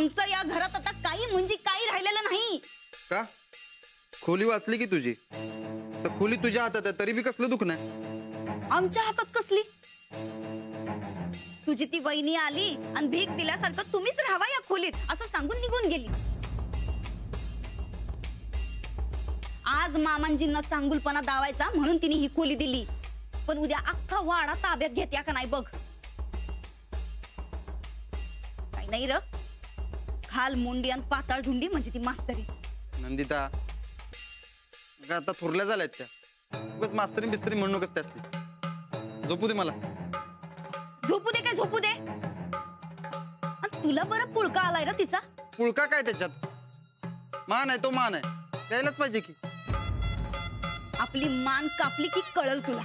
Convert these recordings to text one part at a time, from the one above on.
आमचं या घरात आता काही म्हणजे काही राहिलेलं नाही. का खोली वाचली की तुझी तर खोली तुझ्या हातात आहे तरी बी कसलं दुख नाही. आमच्या हातात कसली? तुझी ती वहिनी आली आणि भीक दिल्यासारखं तुम्हीच राहावा या खोलीत असं सांगून निघून गेली. आज मामांजींना चांगुलपणा दावायचा म्हणून तिने ही खोली दिली, पण उद्या अख्खा वाडा ताब्यात घेत्या का नाही बघ. काही नाही र, खाल मुंडी आणि पाताळ झुंडी म्हणजे ती मास्तरी. नंदिता आता थोरल्या झाल्यात त्या, उगाच मास्तरी बिस्तरी म्हणू नकोस त्यासली. झोपू दे मला. झोपू दे काय झोपू दे. आणि तुला बरं पुळका आलाय र तिचा. पुळका काय त्याच्यात? मान आहे तो मान आहे, द्यायलाच पाहिजे की. आपली मान कापली की कळल तुला.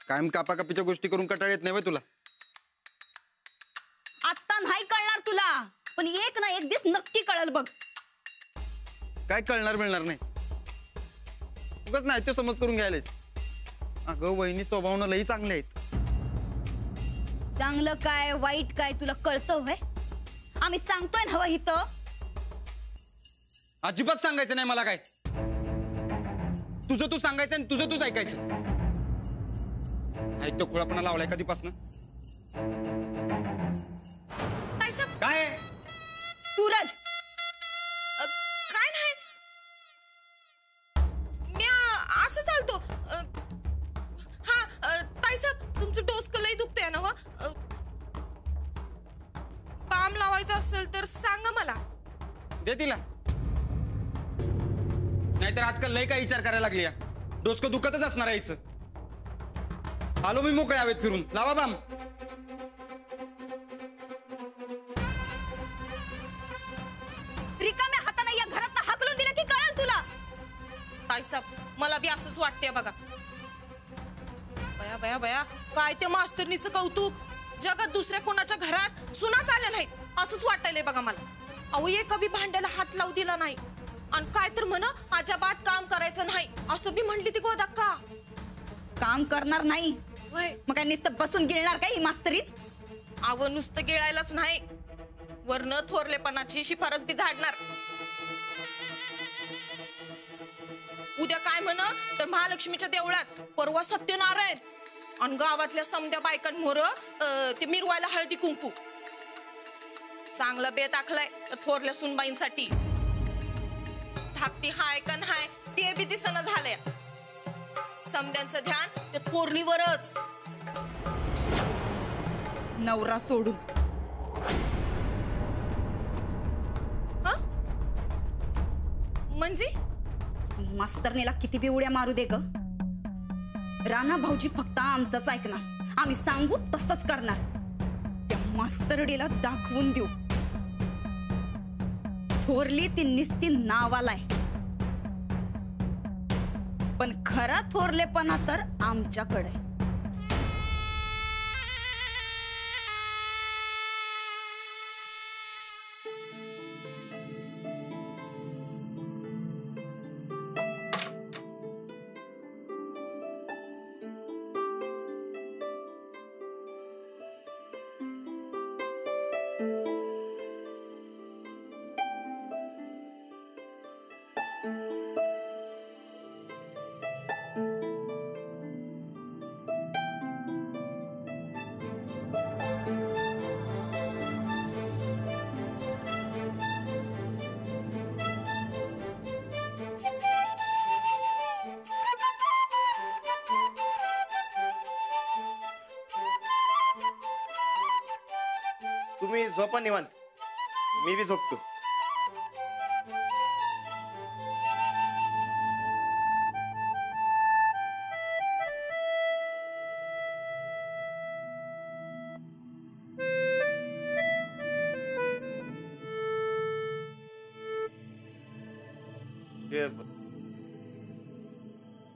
कायम कापाकापीच्या गोष्टी करून कंटाळ येत नाही तुला. आता नाही कळणार तुला, पण एक ना एक दिवस नक्की कळल बघ. काय कळणार मिळणार नाही, उगाच नाही तो समज करून घ्यायलाच. अगं वहिनी स्वभावानं लई चांगले आहेत. चांगलं काय वाईट काय तुला कळतं व्हय? आम्ही सांगतोय ना इथं. अजिबात सांगायचं नाही मला काय. तुझं तू सांगायचं आणि तुझं तूच ऐकायचं. तो खुळापणा लावलाय कधीपासून. काय सूरज? काय नाही, मी असं चालतो. हा ताईसाहेब, तुमचं डोसकं लई दुखतंय ना? बाम लावायचं असेल तर सांगा मला. दे तिला, नाहीतर आजकाल लय काय विचार करायला लागली. डोसकं दुखतच असणार आहे हिचं. आलो मी मोकळे हवेत फिरून. लावा बाम. रिकाम्या हाताने या घरात हाकलून दिलं की कळल तुला. ताईसाहेब मला बी असंच वाटतंय बघा. बया बया बया, काय ते मास्तरनीचं कौतुक. जगात दुसऱ्या कोणाच्या घरात सुनाच आल्या नाहीत असंच वाटायलंय बघा मला. अहो एका बी भांड्याला हात लावू दिला नाही, आणि काय तर म्हण अजिबात काम करायचं नाही असं बी म्हणली ती गोदाक्का. काम करणार नाही मग काय नुसतं बसून गिळणार काय ही मास्तरी? अव नुसतं गिळायलाच नाही, वरनं थोरलेपणाची शिफारस बी झाडणार. उद्या काय म्हण तर महालक्ष्मीच्या देवळात परवा सत्यनारायण आणि गावातल्या समद्या बायकांमोर ते मिरवायला हळदी कुंकू. चांगला बेत आखलाय थोरल्या सुनबाईंसाठी. धाकटी हाय का नाय ते बी दिसणं झालंय. समद्यांचं ध्यान ते थोरलीवरच. नवरा सोडून म्हणजे मास्तरनीला किती बी उड्या मारू दे ग, राणा भाऊजी फक्त आमचंच ऐकणार. आम्ही सांगू तसंच करणार. त्या मास्तरडीला दाखवून देऊ थोरली ती निस्ती नावालाय, पण खरा थोरलेपणा तर आमच्याकडे. तुम्ही झोपा निवांत, मी बी झोपतो.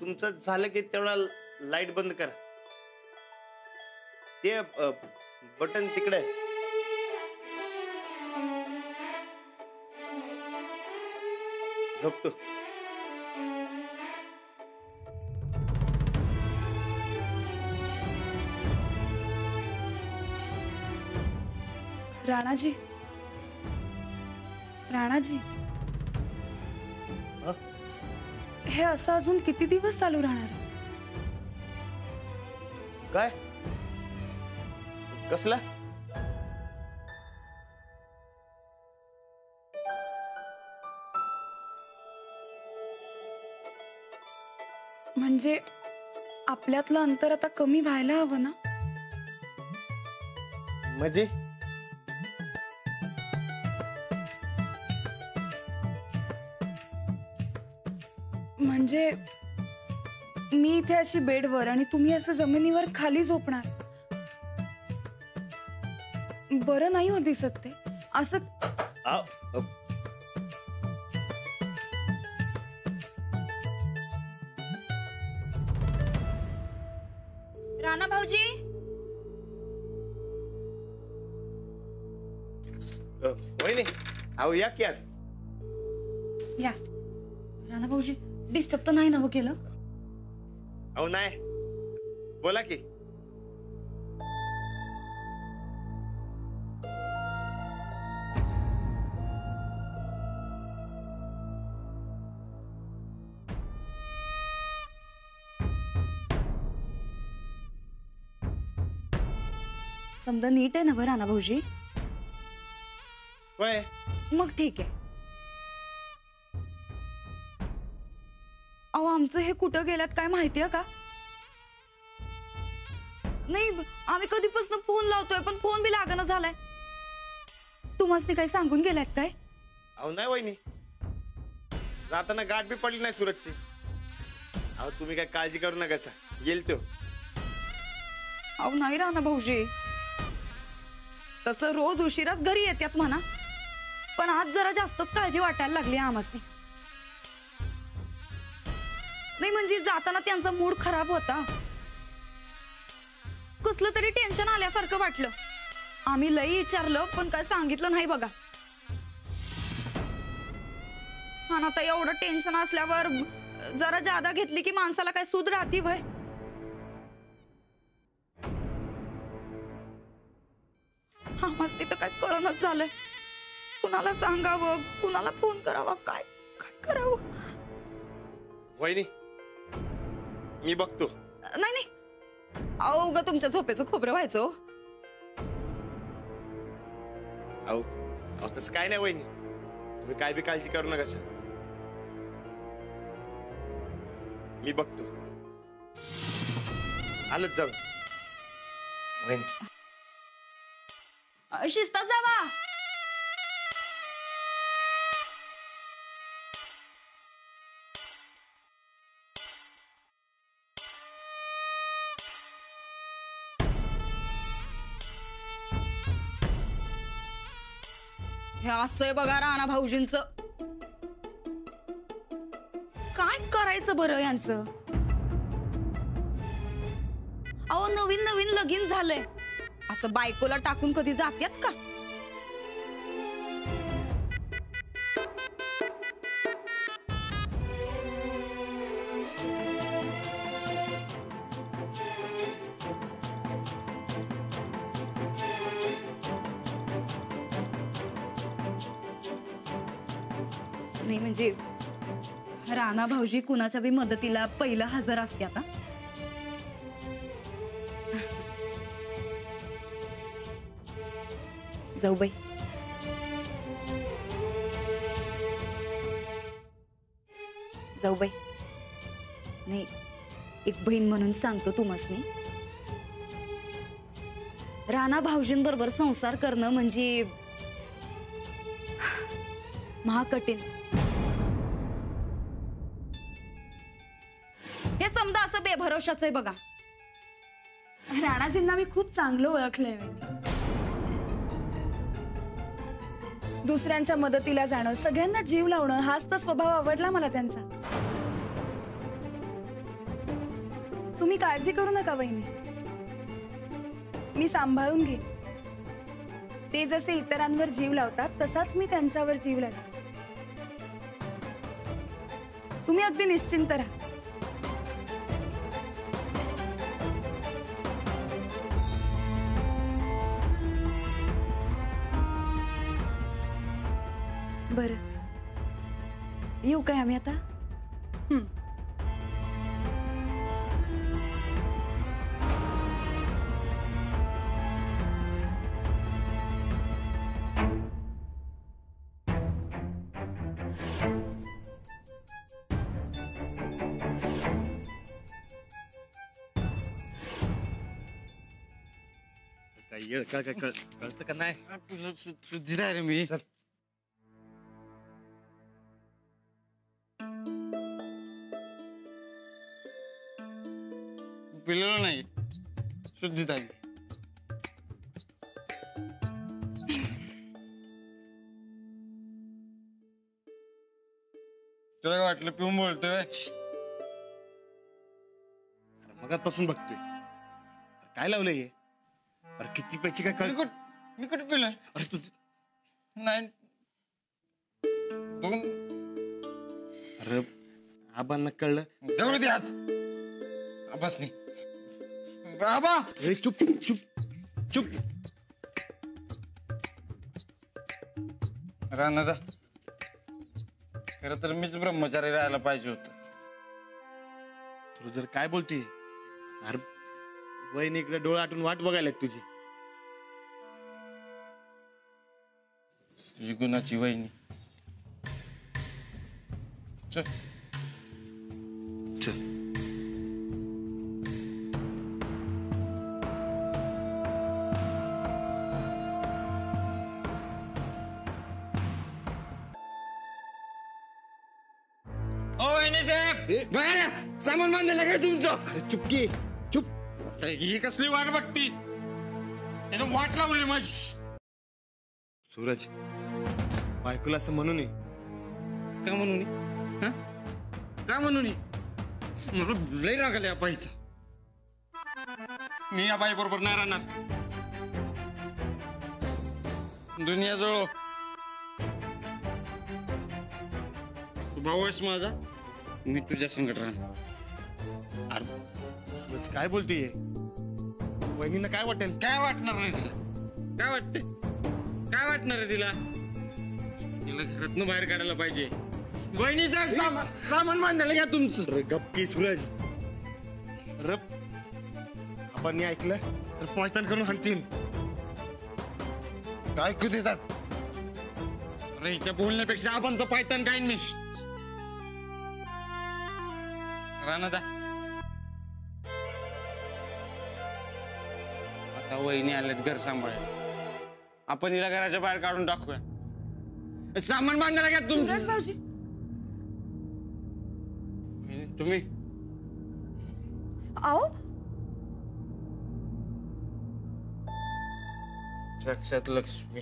तुमचं झालं की तेवढा लाईट बंद करा. ते बटन तिकडे आहे. झोपतो. राणाजी, राणाजी, हं? हे असं अजून किती दिवस चालू राहणार? काय कसला? म्हणजे आपल्यातलं अंतर आता कमी व्हायला हवं ना? म्हणजे म्हणजे मी इथे अशी बेडवर आणि तुम्ही असं जमिनीवर खाली झोपणार. बरं नाही हो दिसत ते असं. आव, अ, राणा भाऊजी, वहिनी अहो या की आत. या. राणा भाऊजी, डिस्टर्ब तर नाही ना हो केलं? अहो नाही, बोला की. समजा नीट आहे ना व राणा भाऊजी? होय. मग ठीक आहे. अहो आमचं हे कुठं गेल्यात काय माहितीये का? नाही, आम्ही कधीपासून फोन लावतोय पण फोन बी लागना झालाय. तुम्हाला काही सांगून गेल्यात काय? अहो नाही वहिनी, जाताना गाठ बी पडली नाही सुरतची. अहो तुम्ही काय काळजी करू नका, येईल तो. अहो नाही राणा भाऊजी, तसं रोज उशिराच घरी येतात म्हणा, पण आज जरा जास्तच काळजी वाटायला लागली आम्हासनी. नाही म्हणजे जाताना त्यांचा मूड खराब होता, कसलं तरी टेन्शन आल्यासारखं वाटलं. आम्ही लई विचारलं पण काय सांगितलं नाही बघा. आणि आता एवढं टेन्शन असल्यावर जरा जादा घेतली की माणसाला काय सूद राहती भय. आम्हासनी तर काय कळणच झालंय. कुणाला सांगावं, कुणाला फोन करावा, काय काय करावं. वहिनी मी बघतो. नाही नाही, अहो उगा तुमच्या झोपेचं खोबरं व्हायचं हो. अहो तसं काय नाही वहिनी, तुम्ही काय बी काळजी करू नका. मी बघतो, आलंच जाऊ. वहिनी शिस्तात जावा. हे असंय बघा राणा भाऊजींचं. काय करायचं बरं यांचं? अहो नवीन नवीन लगीन झालंय, असं बायकोला टाकून कधी जात्यात का? नाही म्हणजे राणा भाऊजी कुणाच्या बी मदतीला पहिला हजर असते आता. जाऊबाई, जाऊबाई, नाही एक बहीण म्हणून सांगतो तुम्हासनी, राणा भाऊजींबरोबर संसार करणं म्हणजे महाकठीण. हे समजा असं बेभरोशाच आहे बघा. राणाजींना मी खूप चांगलं ओळखलंय. दुसऱ्यांच्या मदतीला जाणं, सगळ्यांना जीव लावणं, हाच तर स्वभाव आवडला मला त्यांचा. तुम्ही काळजी करू नका वहिनी, मी सांभाळून घे. ते जसे इतरांवर जीव लावतात तसाच मी त्यांच्यावर जीव लावते. तुम्ही अगदी निश्चिंत राहा. बरं येऊ काय आम्ही आता? काय येळ काय काय कळतं का नाही? तुला शुद्धी नाही रे मी. चल. पिलेलो नाही शुद्धीत आहे. तुला काय वाटलं पिऊन बोलतोय? मगापासून बघतोय. अरे काय लावलंय हे? अरे किती पैसे काय कळ मी कुठे पिलोय? अरे तू नाही बघून अरे आबांना कळलं. जवळ दे आज बस नाही बाबा. ए चुप चुप चुप. राणादा खरं तर मीच ब्रह्मचारी राहायला पाहिजे होत. तू जर काय बोलतोय? अरे वहिनी इकडे डोळे आटून वाट बघायला तुझी. तुझी गुणाची वहिनी. चल चल. ओ वहिनी साहेब बाहेर सामान बांधायला काय तुमचं? अरे चुपकी चुप. ही कसली वाट बघती? त्यानं वाट लावली माझी. सूरज बायकोला असं म्हणू नये. का म्हणून? हा का म्हणून? मला लय राग आला या बाईचा. मी या बाई बरोबर नाही राहणार. दुनिया जळो. तू भाऊ आहेस माझा, मी तुझ्या संकट राहणार. अरे सूरज काय बोलतोय? वहिनींना काय वाटेल? काय वाटणार नाही तिला? काय वाटते? काय वाटणार आहे तिला? तिला घरातनं बाहेर काढायला पाहिजे. वहिनी साहेब सामान बांधायला घ्या तुमचं. अरे गप्पी सूरज. अरे आपण ऐकलं तर पॉयतान करून हाणतील. काय ऐकू देतात? अरे हिच्या बोलण्यापेक्षा आपणचं पायतान काय मी. राणादा आता वहिनी आल्यात घर सांभाळायला. आपण हिला घराच्या बाहेर काढून टाकूया. सामान बांधायला घ्या सूरज तुमचं. भाऊजी तुम्ही आओ साक्षात लक्ष्मी.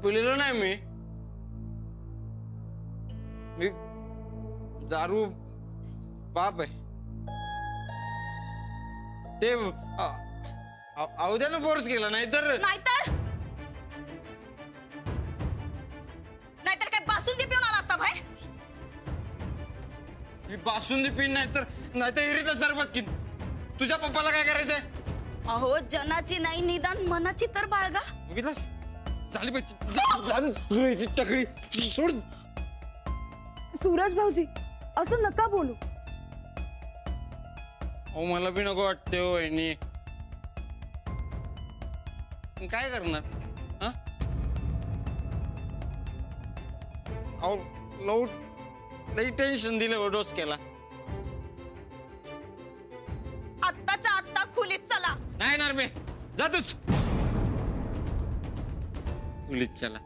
पिलेलो नाही मी दारू पाप आहे. ते अवध्यानं फोर्स केला नाही तर नाहीतर काय बासुंदी पिऊन आला असता भाई. मी बासुंदी पिन नाहीतर हिरीचं सरबत की. तुझ्या पप्पाला काय करायचंय? अहो जनाची नाही निदान मनाची तर बाळगा. बघितलंस झाली पाहिजे टकळी सोड. सूरज भाऊजी असं नका बोलू. अहो मला बी नको वाटते हो वहिनी. काय करणार? हा अहो लई टेन्शन दिलं हो डोसक्याला. आत्ताच्या आत्ता खोलीत चला. नाही येणार मी. जातोच खोलीत चला.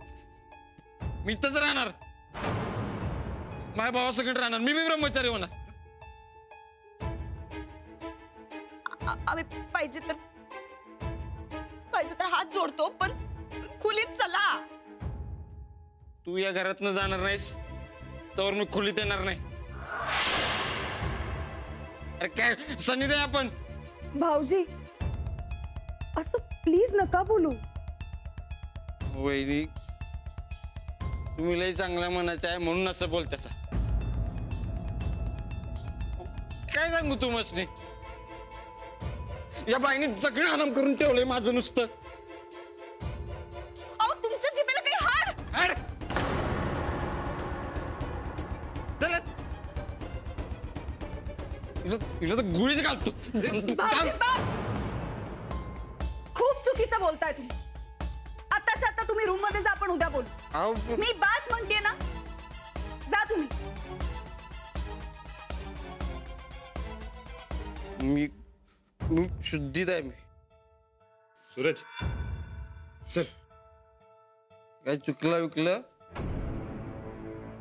मी इथंच राहणार. माझ्या भावासकट राहणार. मी बी ब्रह्मचारी होणार. आम्ही पाहिजे तर हात जोडतो पण खोलीत चला. तू या घरातनं जाणार नाहीस तर मी खोलीत येणार नाही. अरे काय सनी दे आपण. भाऊजी असं प्लीज नका बोलू. वहिनी तुम्ही लई चांगल्या मनाचं आहे म्हणून असं बोलतासा. काय सांगू तू मसनी. या बाईने सगळं आराम करून ठेवलंय माझं नुसतं. हिला तर गुळीच घालतो. भाऊजी, बस! खूप चुकीचं बोलताय तुम्ही. आताच्या आता तुम्ही रूम मध्ये जा, आपण उद्या बोलू. अहो, मी बास म्हणते ना, जा तुम्ही. मी शुद्धीत आहे. मी सूरज चल. काय चुकलं विकलं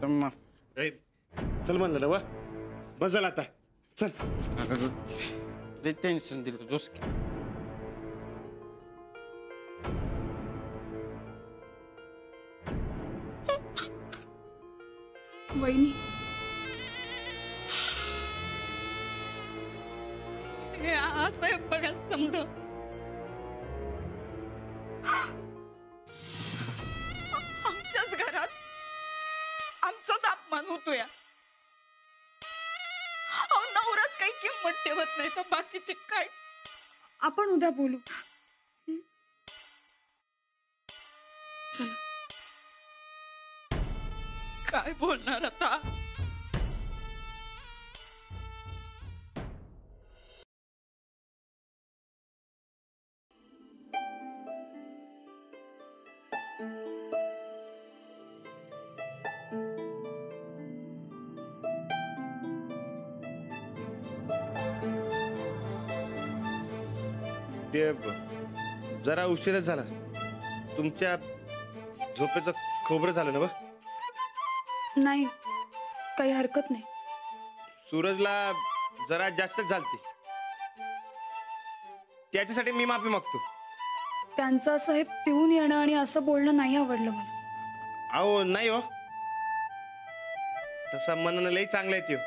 तर माफ. ए, चल म्हणलं ना वा. बसल आता चल. लय टेन्शन दिलं जोस की. वहिनी, हे असं आहे बघा समज. आमच्याच घरात आमचाच अपमान होतोय. अहो, नवराच काही किंमत ठेवत नाही तर बाकीचे काय. आपण उद्या बोलू. चला. काय बोलणार आता. ते जरा उशीरच झाला. तुमच्या झोपेचं खोबरं झालं ना बा. नाही, काही हरकत नाही. सूरजला जरा जास्तच झालती. त्याच्यासाठी मी माफी मागतो. त्यांचं असं हे पिऊन येणं आणि असं बोलणं नाही आवडलं मला. अहो नाही हो, तसा मनानं लई चांगला आहे त्यो.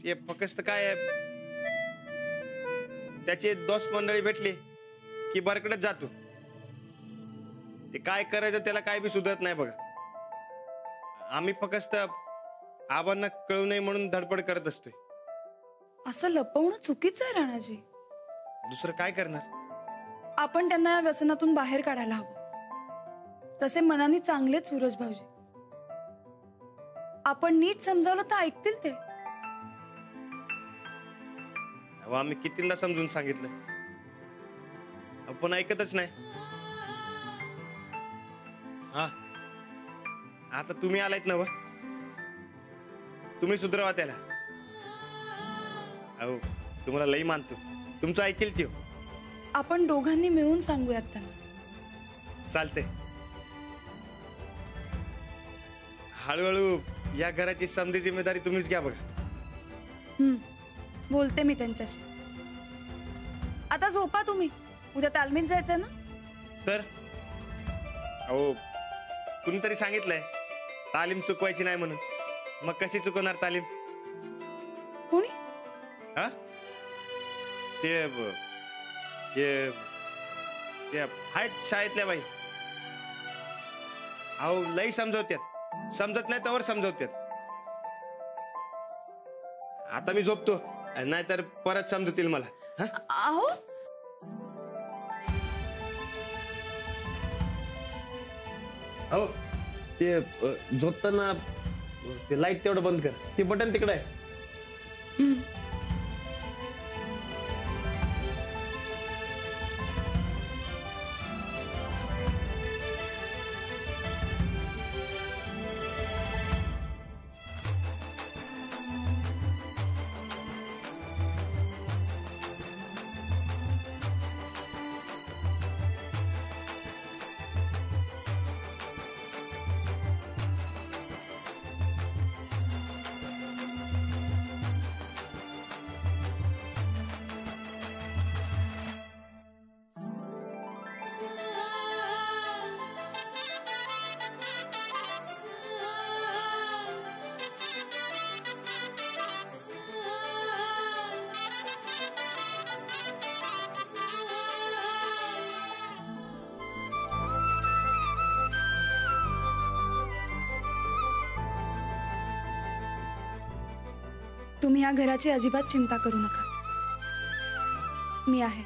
ते फक्त काय आहे, त्याचे दोस्त मंडळी भेटले की बरकडेच जातो. ते काय करायचं त्याला काय बी सुधरत नाही बघा. आम्ही फक्त आबांना कळू नये म्हणून धडपड करत असतोय. असं लपवणं चुकीचं आहे राणाजी. दुसरं काय करणार. आपण त्यांना या व्यसनातून बाहेर काढायला हवं. तसे मनाने चांगलेच सूरज भाऊजी. आपण नीट समजावलं तर ऐकतील ते. अहो, आम्ही कितींदा समजून सांगितलं, आपण ऐकतच नाही. हा, आता तुम्ही आलायत ना व, तुम्ही सुधरवा त्याला. अहो, तुम्हाला लई मानतो. तुमचं ऐकेल त्यो. आपण दोघांनी मिळून सांगूयात त्यांना. चालते. हळूहळू या घराची समधी जिम्मेदारी तुम्हीच घ्या बघा. बोलते मी त्यांच्याशी. आता झोपा तुम्ही, उद्या तालमीत जायचंय ना. तर अहो, कुणीतरी सांगितलंय तालीम चुकवायची नाही म्हणून. मग कशी चुकवणार तालीम. कोणी? हा, ते ते ते आहेत शाळेतल्या बाई. अहो लई समजवत्यात. समजत नाही त्यावर समजवत्यात. आता मी झोपतो, नाहीतर परत समजतील मला. हा, अहो, हो ते झोपताना ते लाईट तेवढं बंद कर. ते बटन तिकडे आहे. तुम्ही या घराची अजिबात चिंता करू नका. मी आहे.